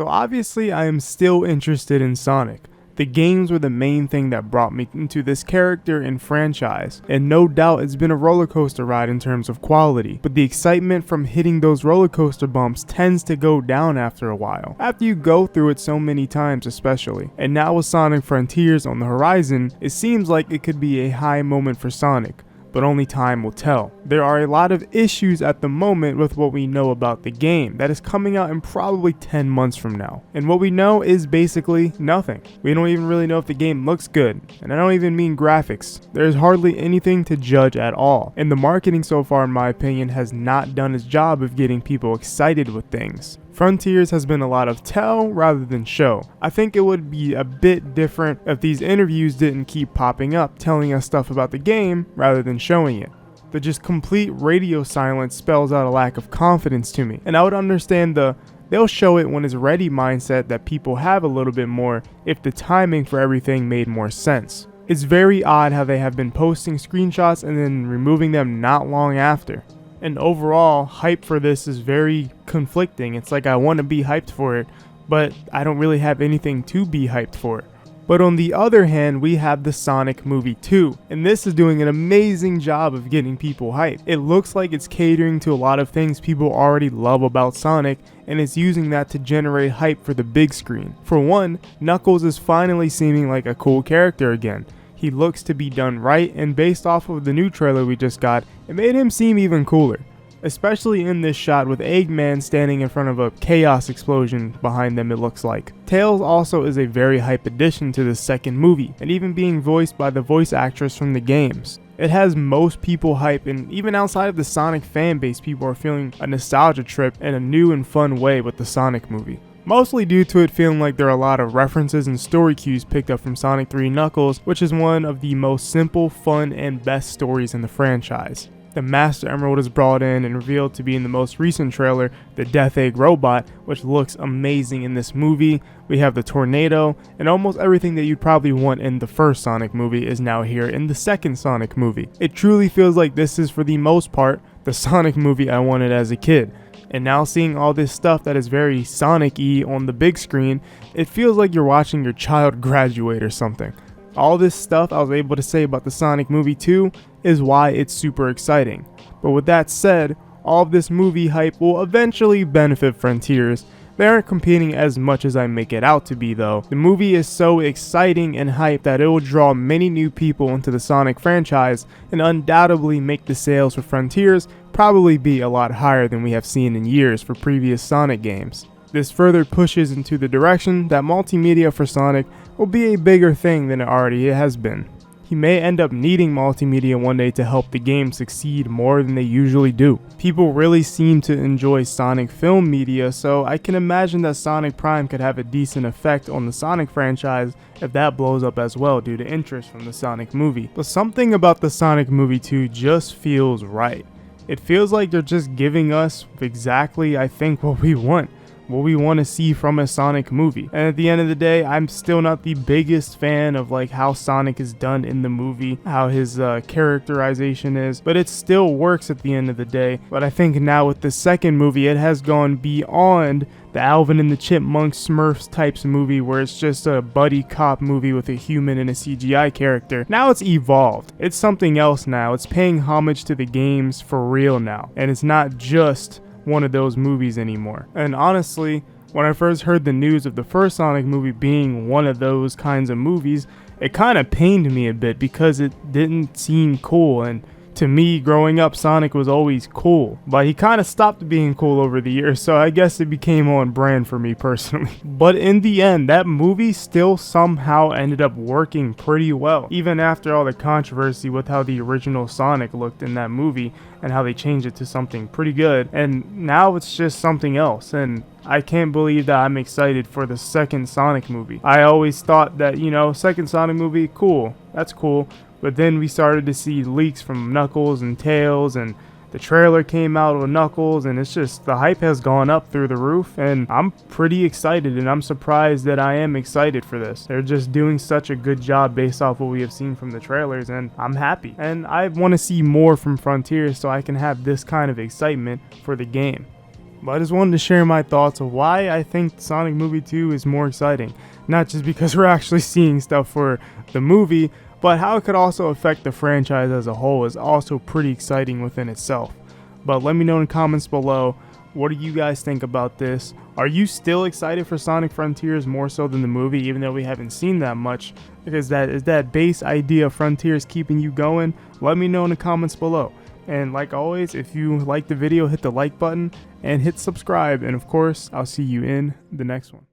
So obviously I am still interested in Sonic. The games were the main thing that brought me into this character and franchise, and no doubt it's been a roller coaster ride in terms of quality, but the excitement from hitting those roller coaster bumps tends to go down after a while, after you go through it so many times especially. And now with Sonic Frontiers on the horizon, it seems like it could be a high moment for Sonic, but only time will tell. There are a lot of issues at the moment with what we know about the game that is coming out in probably 10 months from now. And what we know is basically nothing. We don't even really know if the game looks good, and I don't even mean graphics. There's hardly anything to judge at all, and the marketing so far in my opinion has not done its job of getting people excited with things. Frontiers has been a lot of tell rather than show. I think it would be a bit different if these interviews didn't keep popping up telling us stuff about the game rather than showing it. The just complete radio silence spells out a lack of confidence to me, and I would understand they'll show it when it's ready mindset that people have a little bit more if the timing for everything made more sense. It's very odd how they have been posting screenshots and then removing them not long after. And overall, hype for this is very conflicting. It's like I want to be hyped for it, but I don't really have anything to be hyped for. But on the other hand, we have the Sonic movie 2, and this is doing an amazing job of getting people hyped. It looks like it's catering to a lot of things people already love about Sonic, and it's using that to generate hype for the big screen. For one, Knuckles is finally seeming like a cool character again. He looks to be done right, and based off of the new trailer we just got, it made him seem even cooler. Especially in this shot with Eggman standing in front of a chaos explosion behind them, it looks like. Tails also is a very hype addition to the second movie, and even being voiced by the voice actress from the games. It has most people hype, and even outside of the Sonic fan base, people are feeling a nostalgia trip in a new and fun way with the Sonic movie. Mostly due to it feeling like there are a lot of references and story cues picked up from Sonic 3 Knuckles, which is one of the most simple, fun, and best stories in the franchise. The Master Emerald is brought in and revealed to be in the most recent trailer, the Death Egg robot, which looks amazing in this movie. We have the tornado, and almost everything that you'd probably want in the first Sonic movie is now here in the second Sonic movie. It truly feels like this is, for the most part, the Sonic movie I wanted as a kid. And now seeing all this stuff that is very Sonic-y on the big screen, it feels like you're watching your child graduate or something. All this stuff I was able to say about the Sonic movie 2 is why it's super exciting. But with that said, all of this movie hype will eventually benefit Frontiers. They aren't competing as much as I make it out to be though. The movie is so exciting and hype that it will draw many new people into the Sonic franchise and undoubtedly make the sales for Frontiers probably be a lot higher than we have seen in years for previous Sonic games. This further pushes into the direction that multimedia for Sonic will be a bigger thing than it already has been. He may end up needing multimedia one day to help the game succeed more than they usually do. People really seem to enjoy Sonic film media, so I can imagine that Sonic Prime could have a decent effect on the Sonic franchise if that blows up as well due to interest from the Sonic movie. But something about the Sonic movie 2 just feels right. It feels like they're just giving us exactly, I think, what we want to see from a Sonic movie. And at the end of the day, I'm still not the biggest fan of like how Sonic is done in the movie, how his characterization is, but it still works at the end of the day. But I think now with the second movie, it has gone beyond the Alvin and the Chipmunks Smurfs types movie where it's just a buddy cop movie with a human and a CGI character. Now it's evolved. It's something else now. It's paying homage to the games for real now. And it's not just one of those movies anymore. And honestly, when I first heard the news of the first Sonic movie being one of those kinds of movies, it kind of pained me a bit because it didn't seem cool, and to me, growing up, Sonic was always cool, but he kind of stopped being cool over the years, so I guess it became on brand for me personally. But in the end, that movie still somehow ended up working pretty well, even after all the controversy with how the original Sonic looked in that movie and how they changed it to something pretty good, and now it's just something else, and I can't believe that I'm excited for the second Sonic movie. I always thought that, second Sonic movie, cool, that's cool. But then we started to see leaks from Knuckles and Tails, and the trailer came out with Knuckles, and it's just, the hype has gone up through the roof, and I'm pretty excited, and I'm surprised that I am excited for this. They're just doing such a good job based off what we have seen from the trailers, and I'm happy. And I want to see more from Frontiers so I can have this kind of excitement for the game. But I just wanted to share my thoughts of why I think Sonic Movie 2 is more exciting. Not just because we're actually seeing stuff for the movie, but how it could also affect the franchise as a whole is also pretty exciting within itself. But let me know in the comments below, what do you guys think about this? Are you still excited for Sonic Frontiers more so than the movie, even though we haven't seen that much? Because is that base idea of Frontiers keeping you going? Let me know in the comments below. And like always, if you like the video, hit the like button and hit subscribe. And of course, I'll see you in the next one.